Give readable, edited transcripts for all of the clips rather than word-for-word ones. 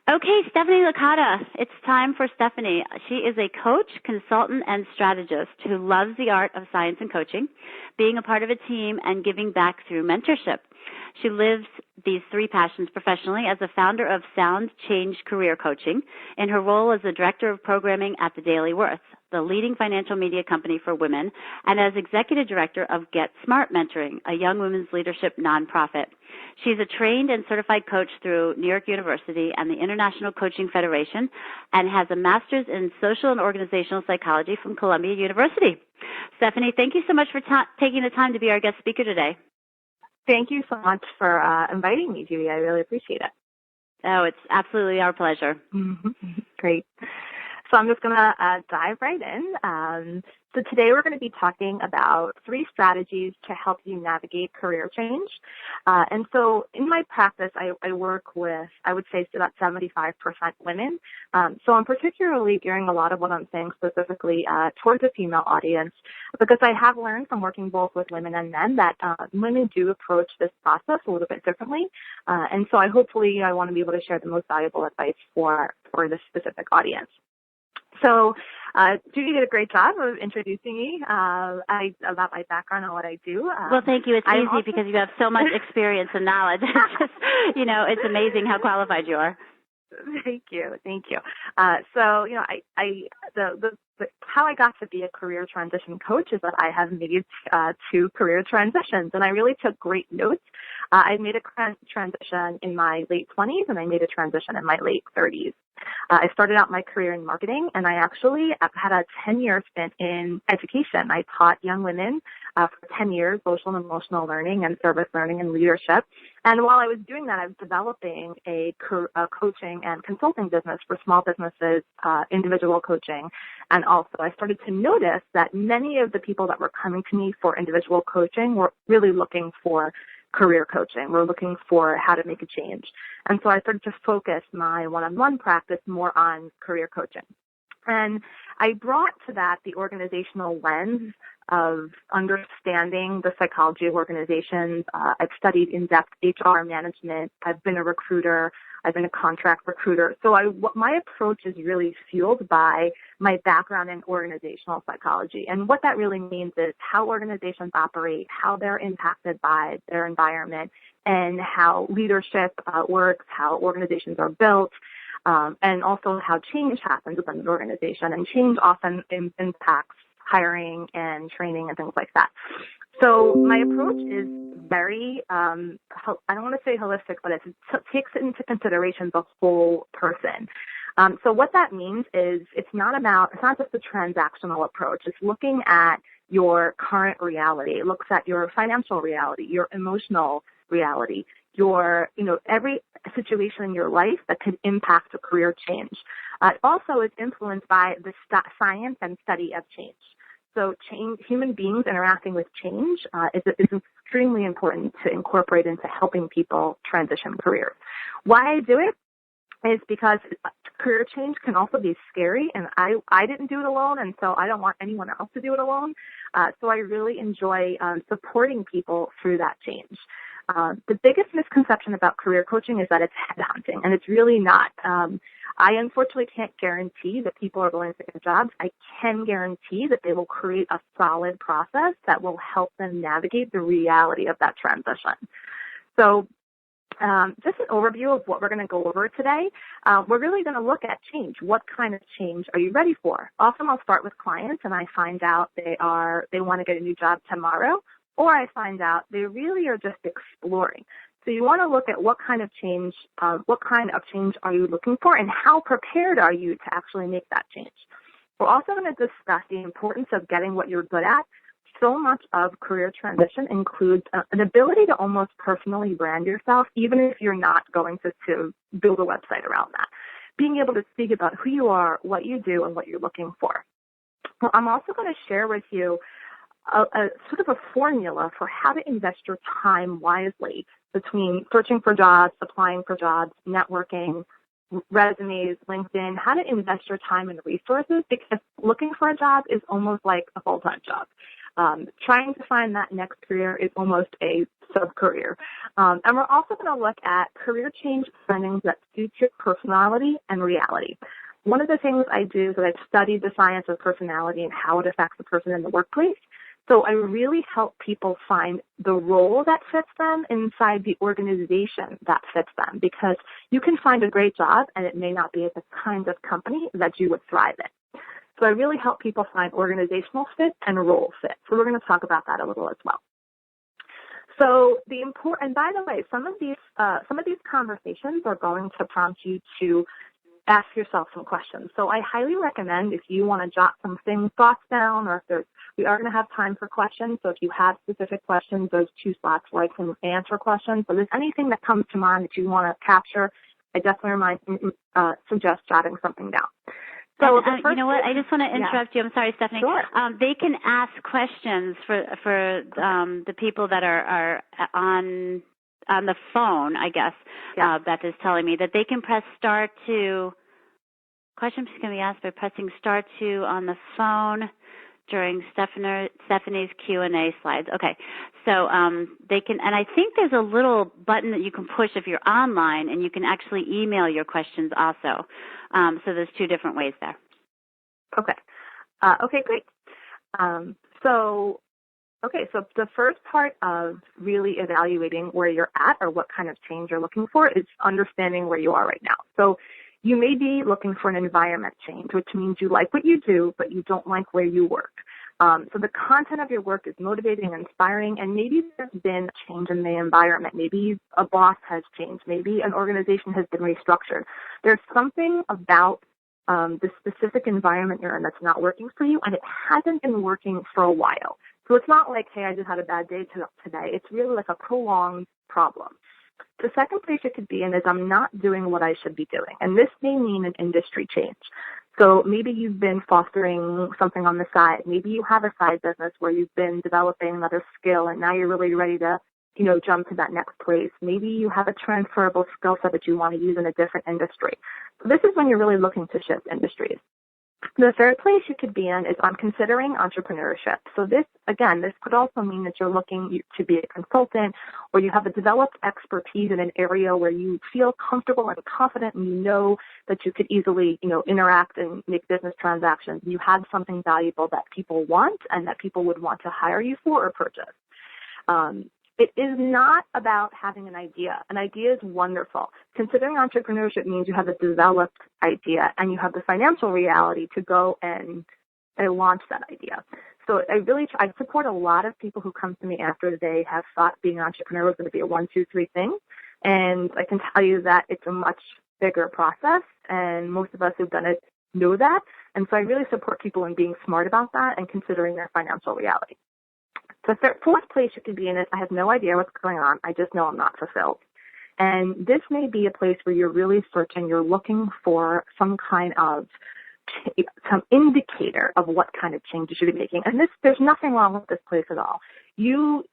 Okay, Stephanie Licata. It's time for Stephanie. She is a coach, consultant, and strategist who loves the art of science and coaching, being a part of a team, and giving back through mentorship. She lives these three passions professionally as a founder of Sound Change Career Coaching in her role as the director of programming at the Daily Worth, the leading financial media company for women, and as executive director of Get Smart Mentoring, a young women's leadership nonprofit. She's a trained and certified coach through New York University and the International Coaching Federation and has a master's in social and organizational psychology from Columbia University. Stephanie, thank you so much for taking the time to be our guest speaker today. Thank you so much for inviting me, Judy. I really appreciate it. Oh, it's absolutely our pleasure. Great. So I'm just going to dive right in. So today we're going to be talking about 3 strategies to help you navigate career change. And so in my practice, I work with, I would say, about 75% women. So I'm particularly gearing a lot of what I'm saying specifically towards a female audience, because I have learned from working both with women and men that women do approach this process a little bit differently. And so I want to be able to share the most valuable advice for this specific audience. So Judy did a great job of introducing me about my background and what I do. Well, thank you. It's easy because you have so much experience and knowledge. It's just, it's amazing how qualified you are. Thank you. So, how I got to be a career transition coach is that I have made 2 career transitions, and I really took great notes. I made a transition in my late 20s, and I made a transition in my late 30s. I started out my career in marketing, and I actually had a 10-year stint in education. I taught young women for 10 years, social and emotional learning and service learning and leadership. And while I was doing that, I was developing a coaching and consulting business for small businesses, individual coaching. And also I started to notice that many of the people that were coming to me for individual coaching were really looking for career coaching. We're looking for how to make a change. And so I started to focus my one-on-one practice more on career coaching. And I brought to that the organizational lens of understanding the psychology of organizations. I've studied in-depth HR management. I've been a recruiter. I've been a contract recruiter. So my approach is really fueled by my background in organizational psychology. And what that really means is how organizations operate, how they're impacted by their environment, and how leadership works, how organizations are built, and also how change happens within an organization. And change often impacts hiring and training and things like that. So my approach is very, I don't want to say holistic, but it takes into consideration the whole person. So what that means is it's not just a transactional approach. It's looking at your current reality. It looks at your financial reality, your emotional reality, your, every situation in your life that could impact a career change. It also is influenced by the science and study of change. So human beings interacting with change is extremely important to incorporate into helping people transition careers. Why I do it is because career change can also be scary, and I didn't do it alone, and so I don't want anyone else to do it alone. So I really enjoy supporting people through that change. The biggest misconception about career coaching is that it's headhunting, and it's really not. I unfortunately can't guarantee that people are going to get jobs. I can guarantee that they will create a solid process that will help them navigate the reality of that transition. So just an overview of what we're going to go over today. We're really going to look at change. What kind of change are you ready for? Often I'll start with clients and I find out they want to get a new job tomorrow, or I find out they really are just exploring. So you want to look at what kind of change are you looking for, and how prepared are you to actually make that change. We're also going to discuss the importance of getting what you're good at. So much of career transition includes an ability to almost personally brand yourself, even if you're not going to build a website around that. Being able to speak about who you are, what you do, and what you're looking for. Well, I'm also going to share with you a sort of a formula for how to invest your time wisely between searching for jobs, applying for jobs, networking, resumes, LinkedIn, how to invest your time and resources, because looking for a job is almost like a full-time job. Trying to find that next career is almost a sub-career. And we're also going to look at career change findings that suit your personality and reality. One of the things I do is that I've studied the science of personality and how it affects the person in the workplace. So I really help people find the role that fits them inside the organization that fits them, because you can find a great job and it may not be at the kind of company that you would thrive in. So I really help people find organizational fit and role fit. So we're going to talk about that a little as well. So and by the way, some of these conversations are going to prompt you to ask yourself some questions. So I highly recommend, if you want to jot some thoughts down, or if we are going to have time for questions. So if you have specific questions, those 2 spots where I can answer questions. So if there's anything that comes to mind that you want to capture, I definitely suggest jotting something down. So you know what? I just want to interrupt you. I'm sorry, Stephanie. Sure. They can ask questions for the people that are on the phone, I guess. Yeah. Beth is telling me that they can press star 2. Questions can be asked by pressing star 2 on the phone during Stephanie's Q&A slides. Okay, so they can, and I think there's a little button that you can push if you're online, and you can actually email your questions also. So there's 2 different ways there. Okay. Okay, great. So the first part of really evaluating where you're at or what kind of change you're looking for is understanding where you are right now. So you may be looking for an environment change, which means you like what you do, but you don't like where you work. So the content of your work is motivating, inspiring, and maybe there's been a change in the environment. Maybe a boss has changed. Maybe an organization has been restructured. There's something about the specific environment you're in that's not working for you, and it hasn't been working for a while. So it's not like, hey, I just had a bad day today. It's really like a prolonged problem. The second place you could be in is I'm not doing what I should be doing. And this may mean an industry change. So maybe you've been fostering something on the side. Maybe you have a side business where you've been developing another skill and now you're really ready to, jump to that next place. Maybe you have a transferable skill set that you want to use in a different industry. So this is when you're really looking to shift industries. The third place you could be in is I'm considering entrepreneurship. So this could also mean that you're looking to be a consultant, or you have a developed expertise in an area where you feel comfortable and confident, and you know that you could easily, interact and make business transactions. You have something valuable that people want and that people would want to hire you for or purchase. It is not about having an idea. An idea is wonderful. Considering entrepreneurship means you have a developed idea and you have the financial reality to go and launch that idea. So I support a lot of people who come to me after they have thought being an entrepreneur was going to be a 1, 2, 3 thing. And I can tell you that it's a much bigger process, and most of us who've done it know that. And so I really support people in being smart about that and considering their financial reality. The fourth place you could be in is I have no idea what's going on. I just know I'm not fulfilled. And this may be a place where you're really searching. You're looking for some indicator of what kind of change you should be making. And there's nothing wrong with this place at all. You're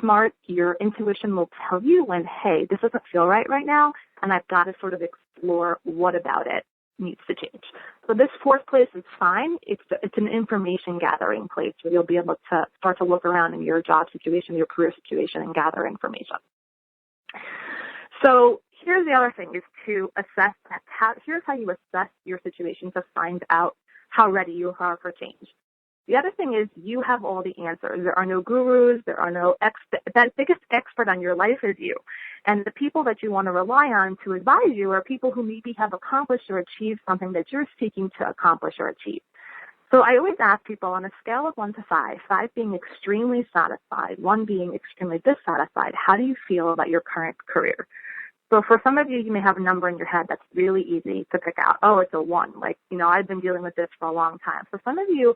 smart. Your intuition will tell you when, hey, this doesn't feel right now, and I've got to sort of explore what about it needs to change. So this fourth place is fine. It's an information gathering place where you'll be able to start to look around in your job situation, your career situation, and gather information. So here's the other thing, is to assess here's how you assess your situation to find out how ready you are for change. The other thing is you have all the answers. There are no gurus. There are no that biggest expert on your life is you. And the people that you want to rely on to advise you are people who maybe have accomplished or achieved something that you're seeking to accomplish or achieve. So I always ask people on a scale of 1 to 5, 5 being extremely satisfied, 1 being extremely dissatisfied, how do you feel about your current career? So for some of you, you may have a number in your head that's really easy to pick out. Oh, it's a 1. Like, I've been dealing with this for a long time. For some of you,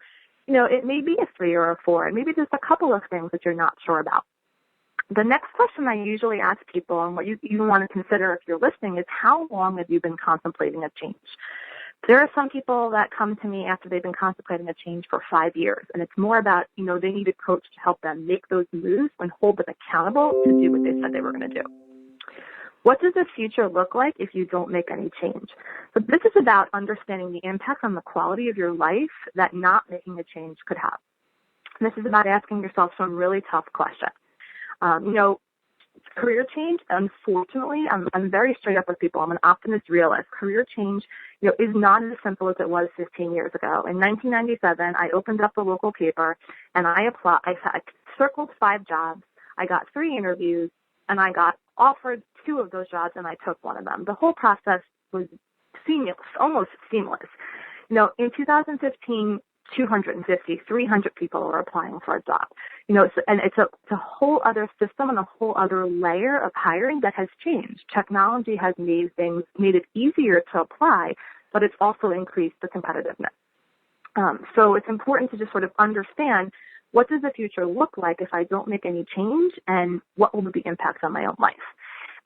it may be a 3 or a 4, and maybe there's a couple of things that you're not sure about. The next question I usually ask people, and what you want to consider if you're listening, is how long have you been contemplating a change? There are some people that come to me after they've been contemplating a change for 5 years, and it's more about, they need a coach to help them make those moves and hold them accountable to do what they said they were going to do. What does the future look like if you don't make any change? So this is about understanding the impact on the quality of your life that not making a change could have. And this is about asking yourself some really tough questions. Career change, unfortunately, I'm very straight up with people. I'm an optimist realist. Career change, is not as simple as it was 15 years ago. In 1997, I opened up the local paper and I circled 5 jobs. I got 3 interviews and I got offered 2 of those jobs and I took one of them. The whole process was seamless, almost seamless. In 2015, 250, 300 people are applying for a job. And it's a whole other system and a whole other layer of hiring that has changed. Technology has made it easier to apply, but it's also increased the competitiveness. So it's important to just sort of understand, what does the future look like if I don't make any change, and what will be the impact on my own life?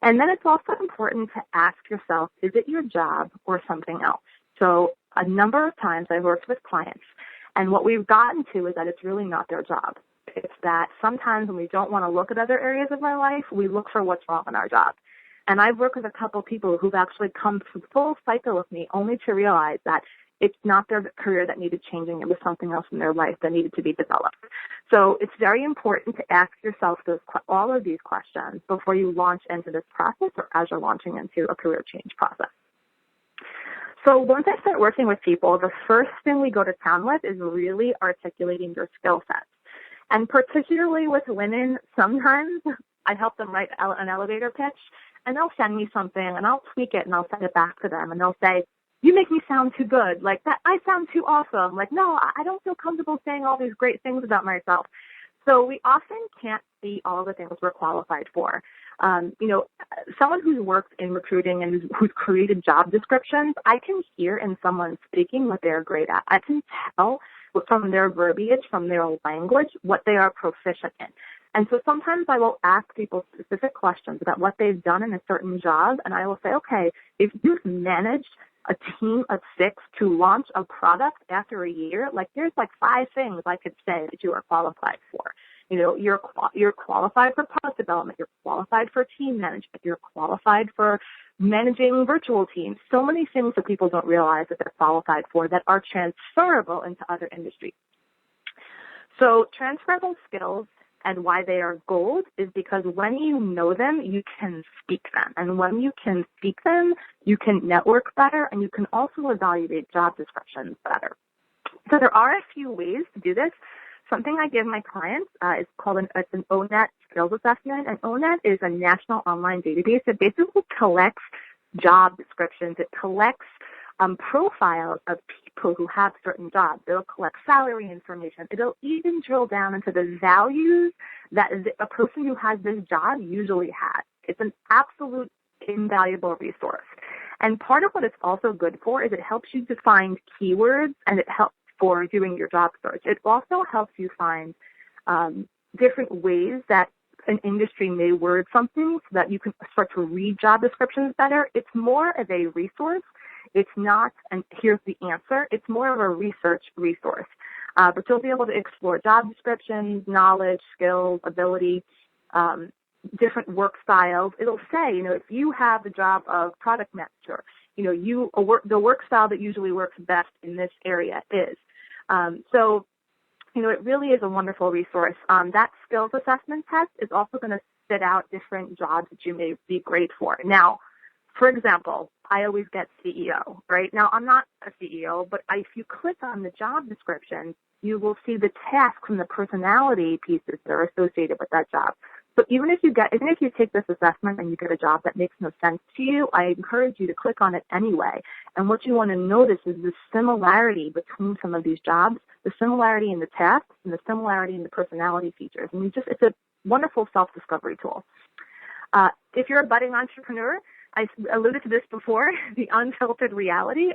And then it's also important to ask yourself, is it your job or something else? So a number of times I've worked with clients, and what we've gotten to is that it's really not their job. It's that sometimes when we don't want to look at other areas of my life, we look for what's wrong in our job. And I've worked with a couple of people who've actually come through full cycle with me only to realize that it's not their career that needed changing. It was something else in their life that needed to be developed. So it's very important to ask yourself all of these questions before you launch into this process, or as you're launching into a career change process. So once I start working with people, the first thing we go to town with is really articulating your skill sets. And particularly with women, sometimes I help them write an elevator pitch, and they'll send me something, and I'll tweak it, and I'll send it back to them, and they'll say, you make me sound too good. Like, that, I sound too awesome. Like, no, I don't feel comfortable saying all these great things about myself. So we often can't see all the things we're qualified for. Someone who's worked in recruiting and who's created job descriptions, I can hear in someone speaking what they're great at. I can tell from their verbiage, from their language, what they are proficient in. And so sometimes I will ask people specific questions about what they've done in a certain job, and I will say, okay, if you've managed a team of 6 to launch a product after a year, there's 5 things I could say that you are qualified for. You're qualified for product development. You're qualified for team management. You're qualified for managing virtual teams. So many things that people don't realize that they're qualified for that are transferable into other industries. So transferable skills and why they are gold is because when you know them, you can speak them. And when you can speak them, you can network better, and you can also evaluate job descriptions better. So there are a few ways to do this. Something I give my clients is called an ONET skills assessment. And ONET is a national online database that basically collects job descriptions. It collects profiles of people who have certain jobs. It'll collect salary information. It'll even drill down into the values that a person who has this job usually has. It's an absolute invaluable resource. And part of what it's also good for is it helps you to find keywords, and it helps for doing your job search. It also helps you find different ways that an industry may word something so that you can start to read job descriptions better. It's more of a resource. It's not, and here's the answer, it's more of a research resource. But you'll be able to explore job descriptions, knowledge, skills, ability, different work styles. It'll say, if you have the job of product manager, the work style that usually works best in this area is. So it really is a wonderful resource. That skills assessment test is also going to spit out different jobs that you may be great for. Now, for example, I always get CEO, right? Now, I'm not a CEO, but if you click on the job description, you will see the tasks and the personality pieces that are associated with that job. So even if you take this assessment and you get a job that makes no sense to you, I encourage you to click on it anyway. And what you want to notice is the similarity between some of these jobs, the similarity in the tasks, and the similarity in the personality features. And it's a wonderful self-discovery tool. If you're a budding entrepreneur, I alluded to this before, the unfiltered reality.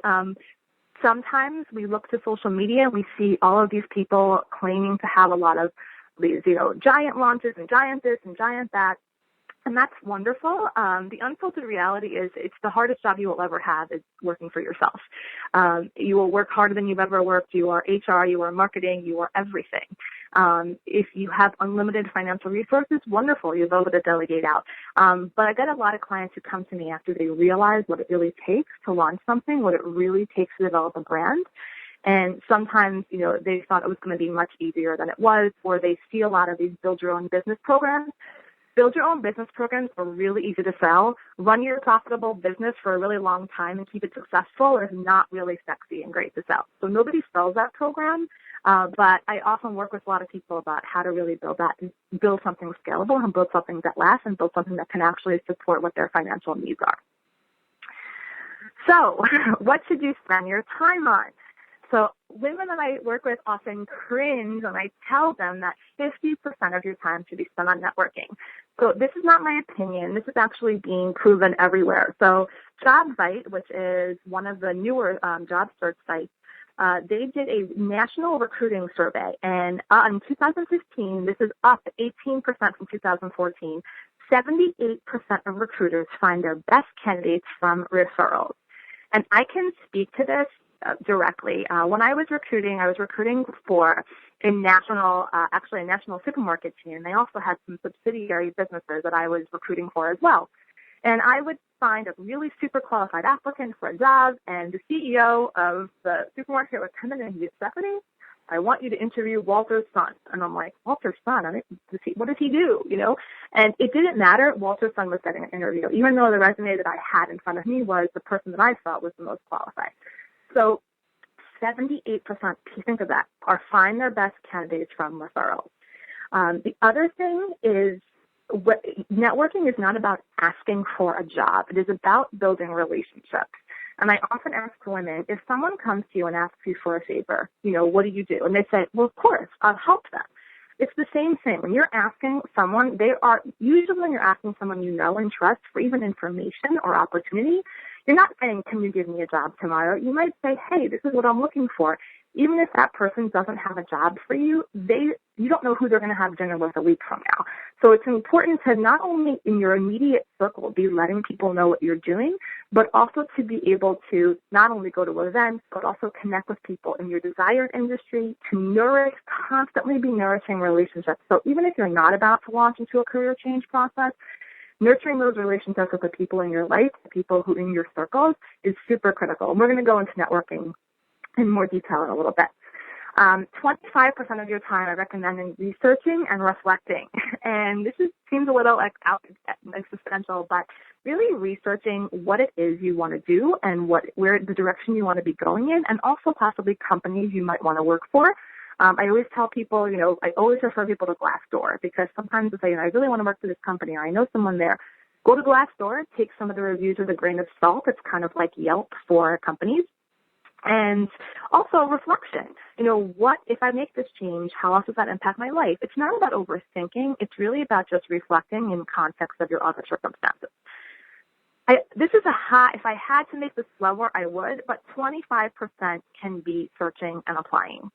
Sometimes we look to social media and we see all of these people claiming to have a lot of these, giant launches and giant this and giant that. And that's wonderful. The unfiltered reality is it's the hardest job you will ever have is working for yourself. You will work harder than you've ever worked. You are HR, you are marketing, you are everything. If you have unlimited financial resources, wonderful, you'll be able to delegate out. But I get a lot of clients who come to me after they realize what it really takes to launch something, what it really takes to develop a brand. And sometimes, they thought it was going to be much easier than it was, or they see a lot of these build your own business programs. Build your own business programs are really easy to sell. Run your profitable business for a really long time and keep it successful is not really sexy and great to sell. So nobody sells that program, but I often work with a lot of people about how to really build that and build something scalable and build something that lasts and build something that can actually support what their financial needs are. So what should you spend your time on? So women that I work with often cringe when I tell them that 50% of your time should be spent on networking. So this is not my opinion. This is actually being proven everywhere. So JobSite, which is one of the newer job search sites, they did a national recruiting survey. And in 2015, this is up 18% from 2014, 78% of recruiters find their best candidates from referrals. And I can speak to this directly. When I was recruiting for a national supermarket chain. They also had some subsidiary businesses that I was recruiting for as well. And I would find a really super qualified applicant for a job, and the CEO of the supermarket would come in and he'd say, Stephanie, I want you to interview Walter's son. And I'm like, Walter's son? What does he do? And it didn't matter. Walter's son was getting an interview, even though the resume that I had in front of me was the person that I thought was the most qualified. So 78%, think of that, are find their best candidates from referrals. The other thing is networking is not about asking for a job. It is about building relationships. And I often ask women, if someone comes to you and asks you for a favor, what do you do? And they say, well, of course, I'll help them. It's the same thing. When you're asking someone, usually when you're asking someone you know and trust for even information or opportunity, you're not saying, can you give me a job tomorrow? You might say, hey, this is what I'm looking for. Even if that person doesn't have a job for you, you don't know who they're going to have dinner with a week from now. So it's important to not only in your immediate circle be letting people know what you're doing, but also to be able to not only go to events, but also connect with people in your desired industry, to constantly be nourishing relationships. So even if you're not about to launch into a career change process, nurturing those relationships with the people in your life, the people who in your circles, is super critical. And we're going to go into networking in more detail in a little bit. 25% of your time I recommend in researching and reflecting. And this seems a little existential, but really researching what it is you want to do and where the direction you want to be going in, and also possibly companies you might want to work for. I always tell people, I always refer people to Glassdoor, because sometimes they say, I really want to work for this company, or I know someone there. Go to Glassdoor, take some of the reviews with a grain of salt. It's kind of like Yelp for companies. And also reflection. What if I make this change? How else does that impact my life? It's not about overthinking. It's really about just reflecting in context of your other circumstances. This is if I had to make this slower, I would, but 25% can be searching and applying.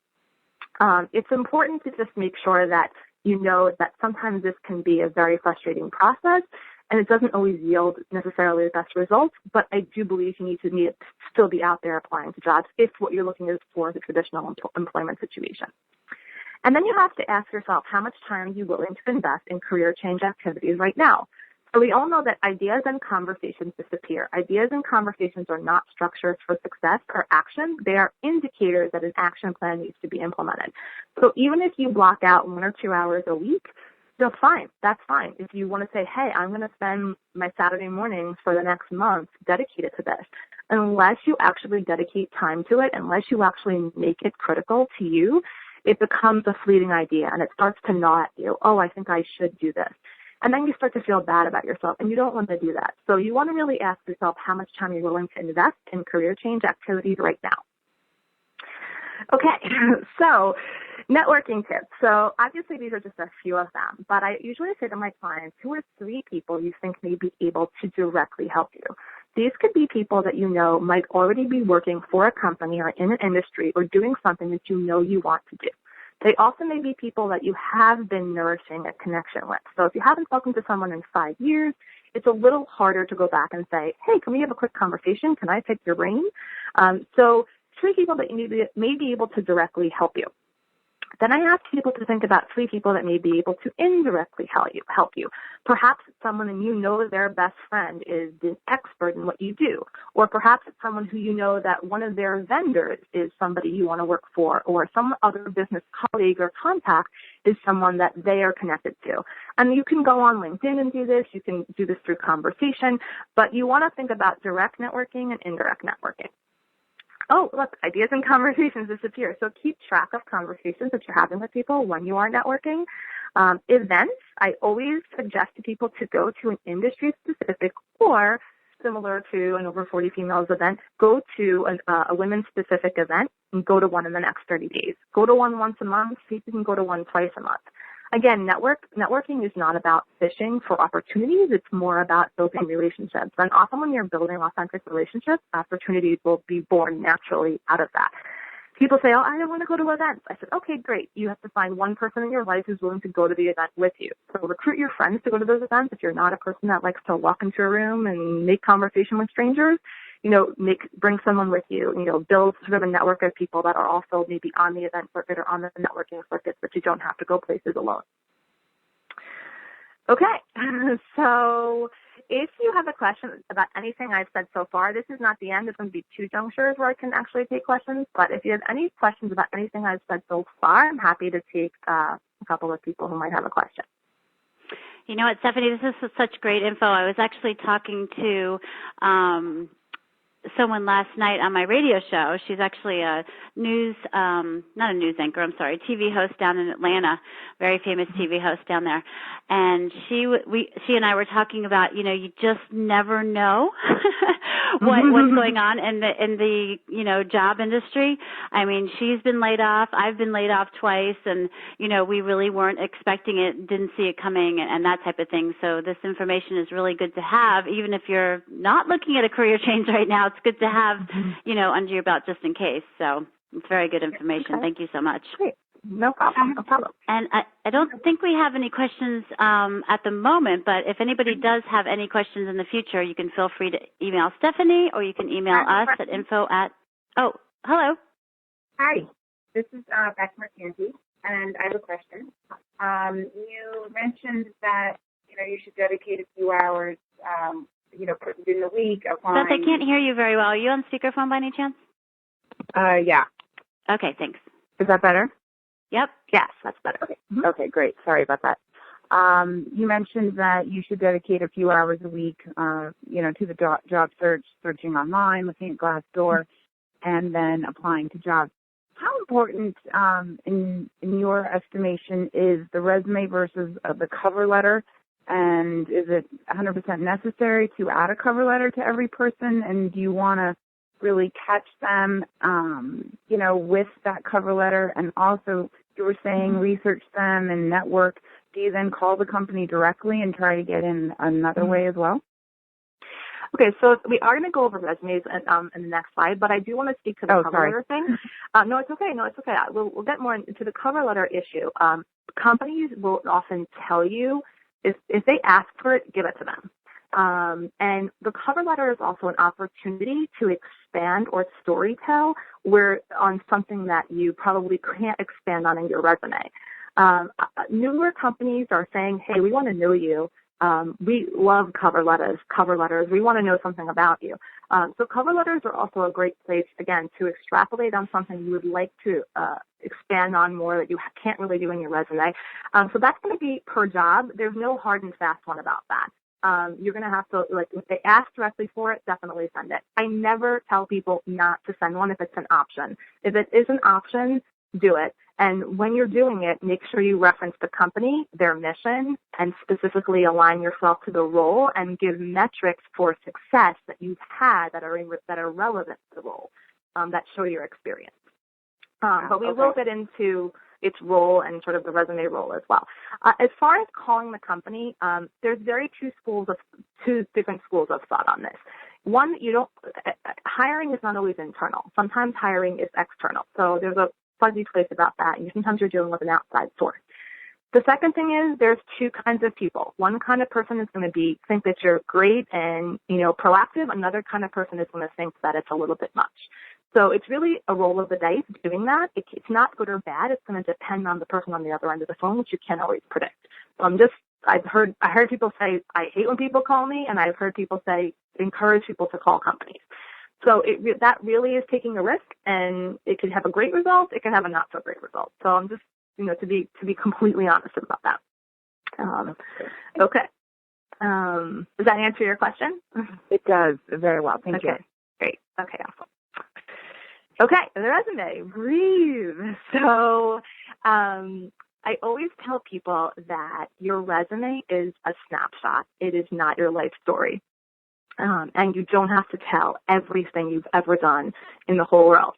It's important to just make sure that you know that sometimes this can be a very frustrating process, and it doesn't always yield necessarily the best results, but I do believe you need to still be out there applying to jobs if what you're looking for the traditional employment situation. And then you have to ask yourself, how much time are you willing to invest in career change activities right now? So we all know that ideas and conversations disappear. Ideas and conversations are not structures for success or action. They are indicators that an action plan needs to be implemented. So even if you block out 1 or 2 hours a week, fine. That's fine. If you want to say, hey, I'm going to spend my Saturday mornings for the next month dedicated to this, unless you actually dedicate time to it, unless you actually make it critical to you, it becomes a fleeting idea and it starts to gnaw at you. Oh, I think I should do this. And then you start to feel bad about yourself, and you don't want to do that. So you want to really ask yourself how much time you're willing to invest in career change activities right now. Okay, so networking tips. So obviously these are just a few of them, but I usually say to my clients, 2 or 3 people you think may be able to directly help you. These could be people that you know might already be working for a company or in an industry or doing something that you know you want to do. They also may be people that you have been nourishing a connection with. So if you haven't spoken to someone in 5 years, it's a little harder to go back and say, hey, can we have a quick conversation? Can I pick your brain? So 3 people that you may be able to directly help you. Then I ask people to think about 3 people that may be able to indirectly help you. Perhaps it's someone and you know their best friend is the expert in what you do. Or perhaps it's someone who you know that one of their vendors is somebody you want to work for, or some other business colleague or contact is someone that they are connected to. And you can go on LinkedIn and do this. You can do this through conversation, but you want to think about direct networking and indirect networking. Oh, look, ideas and conversations disappear. So keep track of conversations that you're having with people when you are networking. Events, I always suggest to people to go to an industry-specific or similar to an Over 40 Females event, go to a women-specific event and go to one in the next 30 days. Go to one once a month. See if you can go to one twice a month. Again, networking is not about fishing for opportunities. It's more about building relationships. And often when you're building authentic relationships, opportunities will be born naturally out of that. People say, oh, I don't want to go to events. I said, okay, great. You have to find one person in your life who's willing to go to the event with you. So recruit your friends to go to those events. If you're not a person that likes to walk into a room and make conversation with strangers, bring someone with you, build sort of a network of people that are also maybe on the event circuit or on the networking circuit, but you don't have to go places alone. Okay, so if you have a question about anything I've said so far, this is not the end. There's going to be 2 junctures where I can actually take questions, but if you have any questions about anything I've said so far, I'm happy to take a couple of people who might have a question. You know what, Stephanie, this is such great info. I was actually talking to someone last night on my radio show. She's actually a not a news anchor, TV host down in Atlanta, very famous TV host down there. And she and I were talking about, you just never know what's going on in the job industry. I mean, she's been laid off. I've been laid off twice, and we really weren't expecting it, didn't see it coming, and that type of thing. So this information is really good to have, even if you're not looking at a career change right now. It's good to have, under your belt just in case. So it's very good information. Okay. Thank you so much. Great. No problem. No problem. And I don't think we have any questions at the moment, but if anybody does have any questions in the future, you can feel free to email Stephanie, or you can email us at info@. Oh, hello. Hi. This is Beck Mercanti, and I have a question. You mentioned that, you should dedicate a few hours, in the week. Beth, I can't hear you very well. Are you on speakerphone by any chance? Yeah. Okay, thanance. Is that better? Yep. Yes, that's better. Okay. Okay, great. Sorry about that. You mentioned that you should dedicate a few hours a week, to the job search, searching online, looking at Glassdoor, and then applying to jobs. How important, in your estimation, is the resume versus the cover letter? And is it 100% necessary to add a cover letter to every person? And do you want to really catch them, with that cover letter? And also, you were saying research them and network. Do you then call the company directly and try to get in another way as well? Okay, so we are going to go over resumes in the next slide, but I do want to speak to the cover letter thing. No, it's okay. We'll get more into the cover letter issue. Companies will often tell you, if they ask for it, give it to them. And the cover letter is also an opportunity to expand or storytell on something that you probably can't expand on in your resume. Newer companies are saying, hey, we want to know you. We love cover letters. We want to know something about you. So cover letters are also a great place, again, to extrapolate on something you would like to expand on more that you can't really do in your resume. So that's going to be per job. There's no hard and fast one about that. You're going to have to, if they ask directly for it, definitely send it. I never tell people not to send one if it's an option. If it is an option, do it. And when you're doing it, make sure you reference the company, their mission, and specifically align yourself to the role and give metrics for success that you've had that are relevant to the role, that show your experience. But we will get into its role and sort of the resume role as well. As far as calling the company, there's two different schools of thought on this. One, hiring is not always internal. Sometimes hiring is external. So there's a fuzzy place about that, and sometimes you're dealing with an outside source. The second thing is there's 2 kinds of people. One kind of person is going to think that you're great and, proactive. Another kind of person is going to think that it's a little bit much. So it's really a roll of the dice doing that. It's not good or bad. It's going to depend on the person on the other end of the phone, which you can't always predict. So I heard people say, I hate when people call me, and I've heard people say, encourage people to call companies. So that really is taking a risk, and it could have a great result. It can have a not so great result. So I'm just, to be completely honest about that. Okay. Does that answer your question? It does very well. Thank you. Great. Okay, awesome. Okay, the resume. Breathe. So I always tell people that your resume is a snapshot. It is not your life story. And you don't have to tell everything you've ever done in the whole world.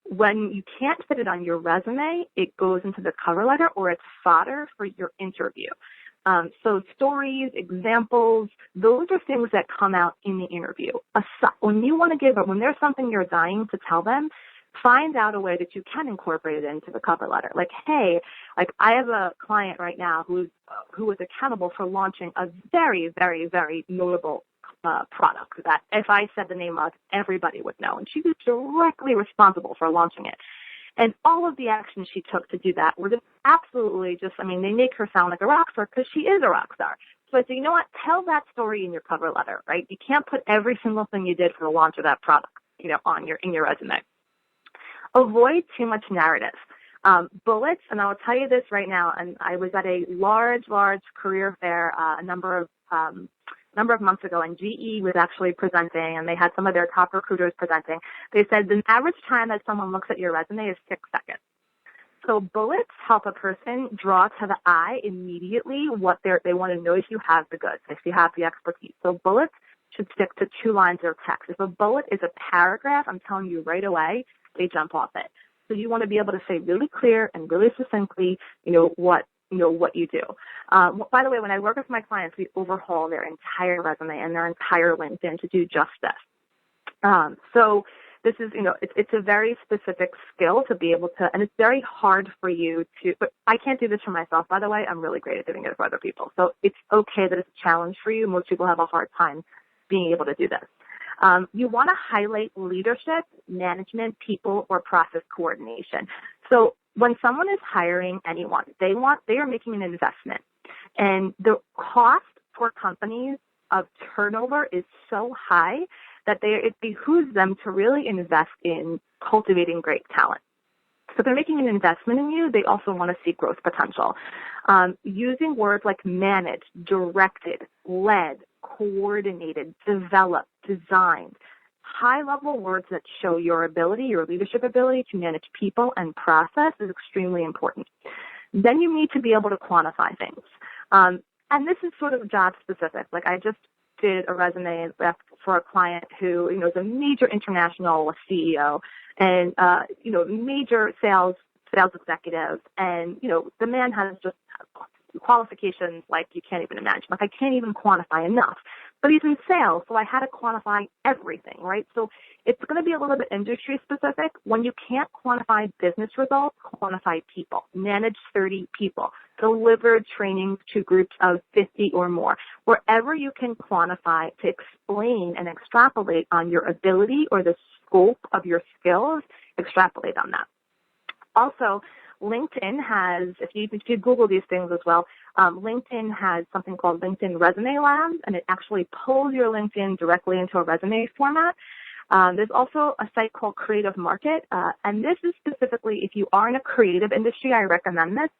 When you can't fit it on your resume, it goes into the cover letter, or it's fodder for your interview. So stories, examples, those are things that come out in the interview. When you want to when there's something you're dying to tell them, find out a way that you can incorporate it into the cover letter. Like, hey, I have a client right now who is accountable for launching a very, very, very notable product that if I said the name of, everybody would know. And she was directly responsible for launching it. And all of the actions she took to do that were just absolutely they make her sound like a rock star because she is a rock star. So I said, you know what, tell that story in your cover letter, right? You can't put every single thing you did for the launch of that product, in your resume. Avoid too much narrative. Bullets, and I'll tell you this right now, and I was at a large career fair a number of months ago, and GE was actually presenting, and they had some of their top recruiters presenting. They said the average time that someone looks at your resume is 6 seconds. So bullets help a person draw to the eye immediately what they want to know if you have the goods, if you have the expertise. So bullets should stick to 2 lines of text. If a bullet is a paragraph, I'm telling you right away, they jump off it. So you want to be able to say really clear and really succinctly, what you do. By the way, when I work with my clients, we overhaul their entire resume and their entire LinkedIn to do just this. So this is, it's a very specific skill to be able to, and it's very hard for you to, but I can't do this for myself, by the way. I'm really great at doing it for other people. So it's okay that it's a challenge for you. Most people have a hard time being able to do this. You want to highlight leadership, management, people, or process coordination. So when someone is hiring anyone, they are making an investment. And the cost for companies of turnover is so high that it behooves them to really invest in cultivating great talent. So if they're making an investment in you, they also want to see growth potential. Using words like managed, directed, led, coordinated, developed, designed, high-level words that show your ability, your leadership ability to manage people and process is extremely important. Then you need to be able to quantify things. And this is sort of job specific. Like I just did a resume for a client who, is a major international CEO and, major sales executive. And, the man has just qualifications like you can't even imagine. Like I can't even quantify enough. But he's in sales, so I had to quantify everything, right? So it's going to be a little bit industry specific. When you can't quantify business results, quantify people. Manage 30 people. Deliver training to groups of 50 or more. Wherever you can quantify to explain and extrapolate on your ability or the scope of your skills, extrapolate on that. Also, LinkedIn has, if you Google these things as well, LinkedIn has something called LinkedIn Resume Labs, and it actually pulls your LinkedIn directly into a resume format. There's also a site called Creative Market, and this is specifically if you are in a creative industry, I recommend this.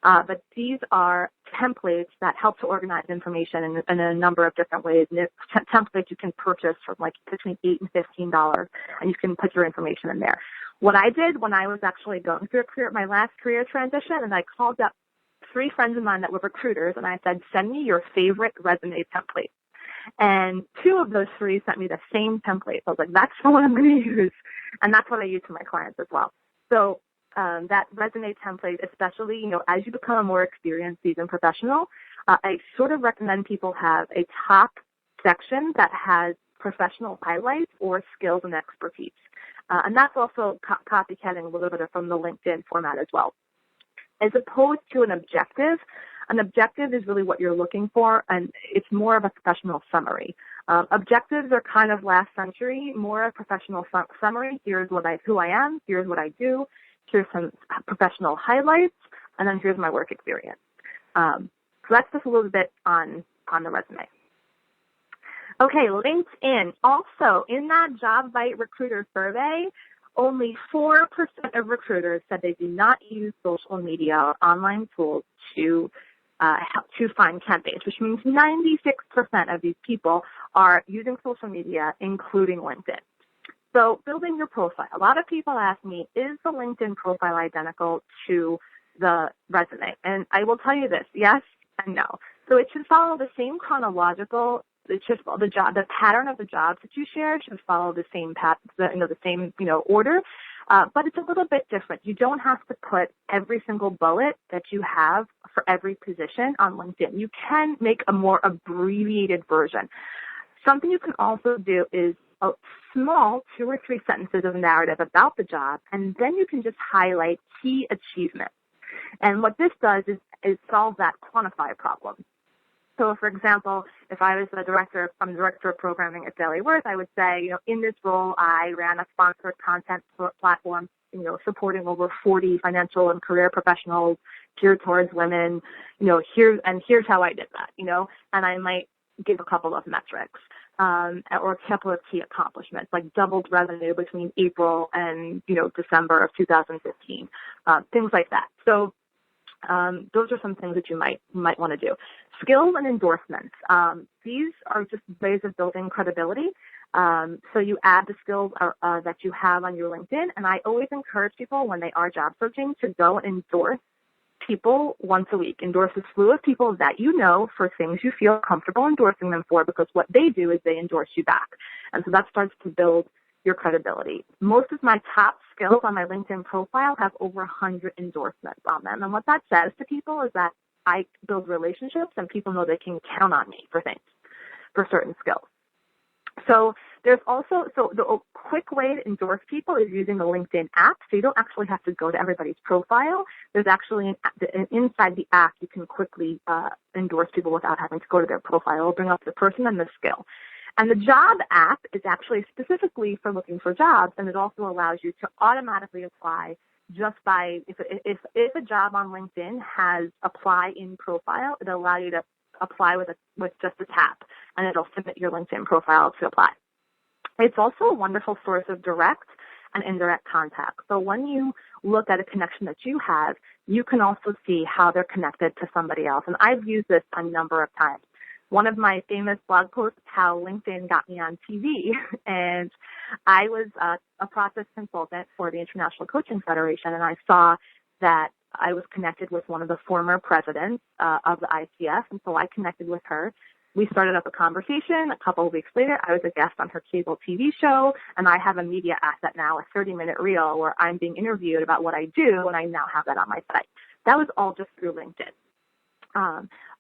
But these are templates that help to organize information in a number of different ways. And it's templates you can purchase for between $8 and $15, and you can put your information in there. What I did when I was actually going through my last career transition, and I called up 3 friends of mine that were recruiters, and I said, send me your favorite resume template. And 2 of those 3 sent me the same template. So I was like, that's the one I'm going to use. And that's what I use for my clients as well. So that resume template, especially, as you become a more experienced, seasoned professional, I sort of recommend people have a top section that has professional highlights or skills and expertise. And that's also copycatting a little bit from the LinkedIn format as well. As opposed to an objective, An objective is really what you're looking for, and it's more of a professional summary. Objectives are kind of last century, more a professional summary. Here's who I am, here's what I do, here's some professional highlights, and then here's my work experience. So that's just a little bit on the resume. Okay, LinkedIn. Also, in that JobBite recruiter survey, only 4% of recruiters said they do not use social media or online tools to find candidates, which means 96% of these people are using social media, including LinkedIn. So building your profile. A lot of people ask me, is the LinkedIn profile identical to the resume? And I will tell you this, yes and no. So it should follow the same chronological. It should follow the pattern of the jobs that you share should follow the same order. But it's a little bit different. You don't have to put every single bullet that you have for every position on LinkedIn. You can make a more abbreviated version. Something you can also do is a small 2 or 3 sentences of narrative about the job, and then you can just highlight key achievements. And what this does is solve that quantify problem. So, for example, if I was the director of programming at Daily Worth, I would say, in this role, I ran a sponsored content platform, supporting over 40 financial and career professionals geared towards women. Here's how I did that. And I might give a couple of metrics or a couple of key accomplishments, like doubled revenue between April and December of 2015, things like that. So those are some things that you might want to do. Skills and endorsements. These are just ways of building credibility. So you add the skills that you have on your LinkedIn, and I always encourage people when they are job searching to go and endorse people once a week. Endorse a slew of people that you know for things you feel comfortable endorsing them for, because what they do is they endorse you back. And so that starts to build your credibility. Most of my top skills on my LinkedIn profile have over 100 endorsements on them. And what that says to people is that I build relationships and people know they can count on me for things, for certain skills. So there's also, the quick way to endorse people is using the LinkedIn app. So you don't actually have to go to everybody's profile. There's actually inside the app, you can quickly endorse people without having to go to their profile. It'll bring up the person and the skill. And the job app is actually specifically for looking for jobs, and it also allows you to automatically apply just by, if a job on LinkedIn has apply in profile, it'll allow you to apply with just a tap, and it'll submit your LinkedIn profile to apply. It's also a wonderful source of direct and indirect contact. So when you look at a connection that you have, you can also see how they're connected to somebody else. And I've used this a number of times. One of my famous blog posts is how LinkedIn got me on TV. And I was a process consultant for the International Coaching Federation, and I saw that I was connected with one of the former presidents of the ICF, and so I connected with her. We started up a conversation. A couple of weeks later, I was a guest on her cable TV show, and I have a media asset now, a 30-minute reel where I'm being interviewed about what I do, and I now have that on my site. That was all just through LinkedIn.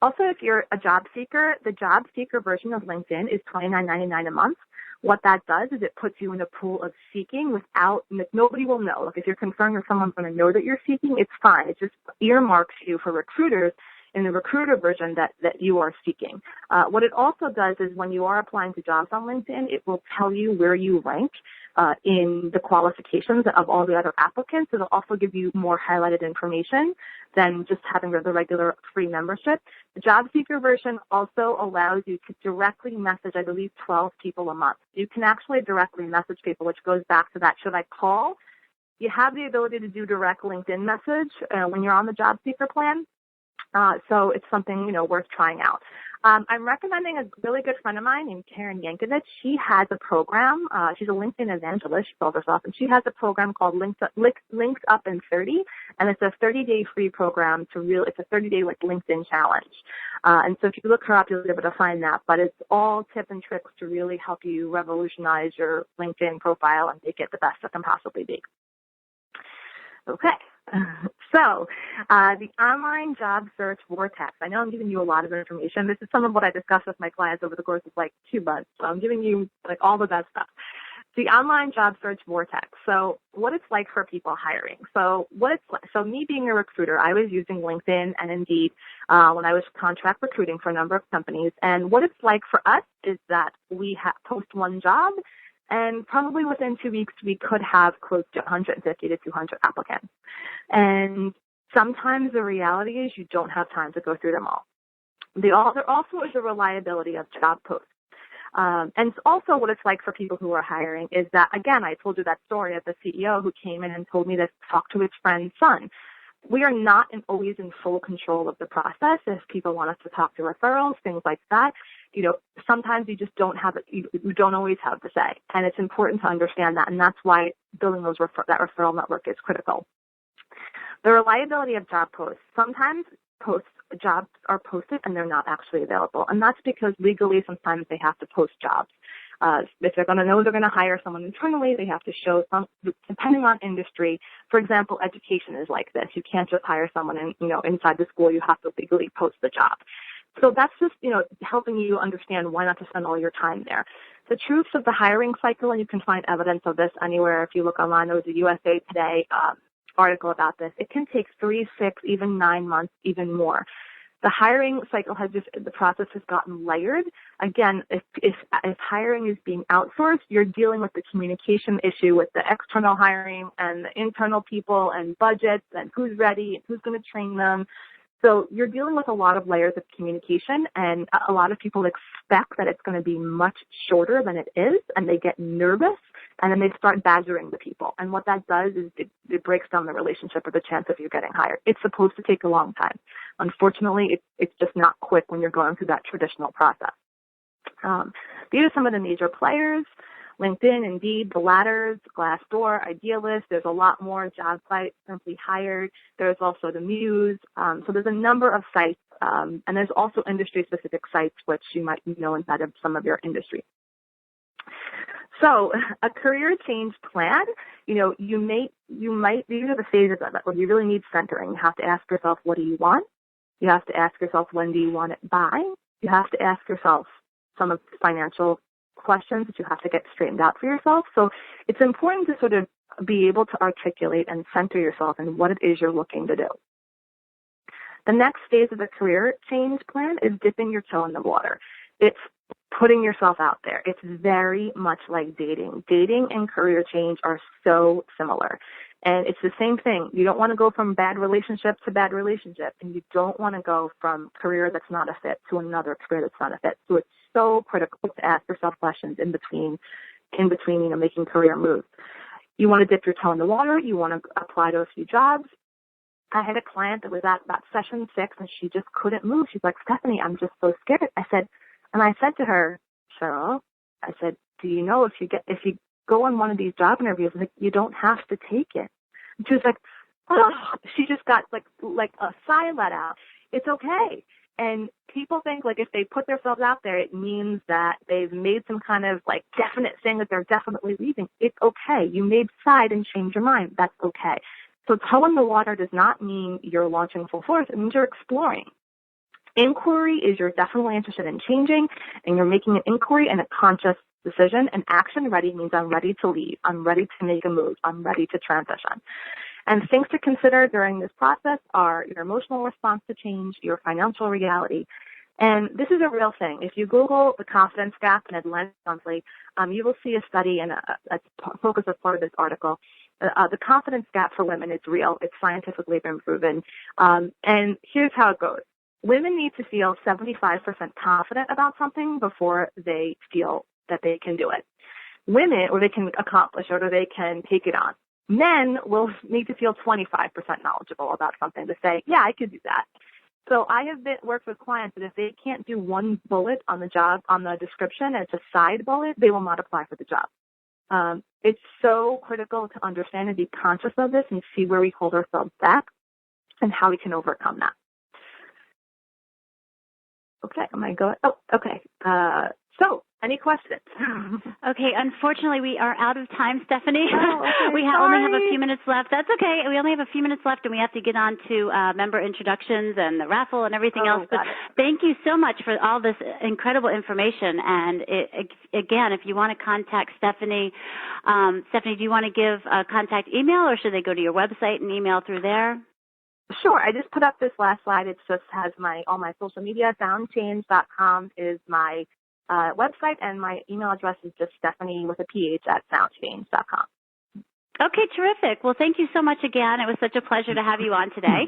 Also, if you're a job seeker, the job seeker version of LinkedIn is $29.99 a month. What that does is it puts you in a pool of seeking without, nobody will know. Like if you're concerned that someone's going to know that you're seeking, it's fine. It just earmarks you for recruiters in the recruiter version that you are seeking. What it also does is when you are applying to jobs on LinkedIn, it will tell you where you rank in the qualifications of all the other applicants. It'll also give you more highlighted information than just having the regular free membership. The job seeker version also allows you to directly message, I believe, 12 people a month. You can actually directly message people, which goes back to that, should I call? You have the ability to do direct LinkedIn message when you're on the job seeker plan. So it's something, worth trying out. I'm recommending a really good friend of mine named Karen Yankovich. She has a program. She's a LinkedIn evangelist. She calls herself, and she has a program called Links Up in 30, and it's a 30-day free program it's a 30-day LinkedIn challenge. And so if you look her up, you'll be able to find that. But it's all tips and tricks to really help you revolutionize your LinkedIn profile and make it the best it can possibly be. Okay. So the online job search vortex. I know I'm giving you a lot of information. This is some of what I discussed with my clients over the course of 2 months. So I'm giving you all the best stuff. the online job search vortex. So what it's like for people hiring. So me being a recruiter, I was using LinkedIn and Indeed when I was contract recruiting for a number of companies. And what it's like for us is that we post one job, and probably within 2 weeks, we could have close to 150 to 200 applicants. And sometimes the reality is you don't have time to go through them all. There also is the reliability of job posts. And also what it's like for people who are hiring is that, again, I told you that story of the CEO who came in and told me to talk to his friend's son. We are not always in full control of the process. If people want us to talk to referrals, things like that, sometimes you just don't have it. You don't always have the say. And it's important to understand that. And that's why building that referral network is critical. The reliability of job posts. Sometimes jobs are posted and they're not actually available. And that's because legally sometimes they have to post jobs. If they're going to know they're going to hire someone internally, they have to show some, depending on industry. For example, education is like this. You can't just hire someone inside the school. You have to legally post the job. So that's just, helping you understand why not to spend all your time there. The truths of the hiring cycle, and you can find evidence of this anywhere. If you look online, there was a USA Today article about this. It can take 3, 6, even 9 months, even more. The hiring cycle the process has gotten layered. Again, if hiring is being outsourced, you're dealing with the communication issue with the external hiring and the internal people and budgets and who's ready and who's going to train them. So you're dealing with a lot of layers of communication, and a lot of people expect that it's going to be much shorter than it is, and they get nervous, and then they start badgering the people. And what that does is it breaks down the relationship or the chance of you getting hired. It's supposed to take a long time. Unfortunately, it's just not quick when you're going through that traditional process. These are some of the major players: LinkedIn, Indeed, The Ladders, Glassdoor, Idealist. There's a lot more. Job Site, Simply Hired. There's also the Muse. So there's a number of sites, and there's also industry-specific sites which you might know inside of some of your industry. So a career change plan, these are the phases of it where you really need centering. You have to ask yourself, what do you want? You have to ask yourself, when do you want it by? You have to ask yourself some of the financial questions that you have to get straightened out for yourself. So it's important to sort of be able to articulate and center yourself in what it is you're looking to do. The next phase of the career change plan is dipping your toe in the water. It's putting yourself out there. It's very much like dating. Dating and career change are so similar. And it's the same thing. You don't want to go from bad relationship to bad relationship, and you don't want to go from career that's not a fit to another career that's not a fit. So it's so critical to ask yourself questions in between, making career moves. You want to dip your toe in the water. You want to apply to a few jobs. I had a client that was at about session 6, and she just couldn't move. She's like, Stephanie, I'm just so scared. I said to her, Cheryl, I said, do you know if you go on one of these job interviews, like, you don't have to take it? And she was like, oh, she just got like a sigh let out. It's okay. And people think like if they put themselves out there, it means that they've made some kind of like definite thing that they're definitely leaving. It's okay. You may decide and change your mind. That's okay. So toe in the water does not mean you're launching full force. It means you're exploring. Inquiry is you're definitely interested in changing, and you're making an inquiry and a conscious decision. And action ready means I'm ready to leave. I'm ready to make a move. I'm ready to transition. And things to consider during this process are your emotional response to change, your financial reality. And this is a real thing. If you Google the confidence gap in Atlantic Monthly, you will see a study and a focus as part of this article. The confidence gap for women is real. It's scientifically been proven. And here's how it goes. Women need to feel 75% confident about something before they feel that they can do it. Women, or they can accomplish it, or they can take it on. Men will need to feel 25% knowledgeable about something to say, yeah, I could do that. So I have worked with clients that if they can't do one bullet on the job, on the description, and it's a side bullet, they will not apply for the job. It's so critical to understand and be conscious of this and see where we hold ourselves back and how we can overcome that. Okay, am I going? Oh, okay. So, any questions? Okay, unfortunately, we are out of time, Stephanie. Oh, okay, we only have a few minutes left. That's okay. We only have a few minutes left, and we have to get on to member introductions and the raffle and everything else. But thank you so much for all this incredible information. And again, if you want to contact Stephanie, Stephanie, do you want to give a contact email, or should they go to your website and email through there? Sure. I just put up this last slide. It just has all my social media. Soundchange.com is my website, and my email address is just Stephanie with a PH at soundchange.com. Okay, terrific. Well, thank you so much again. It was such a pleasure to have you on today.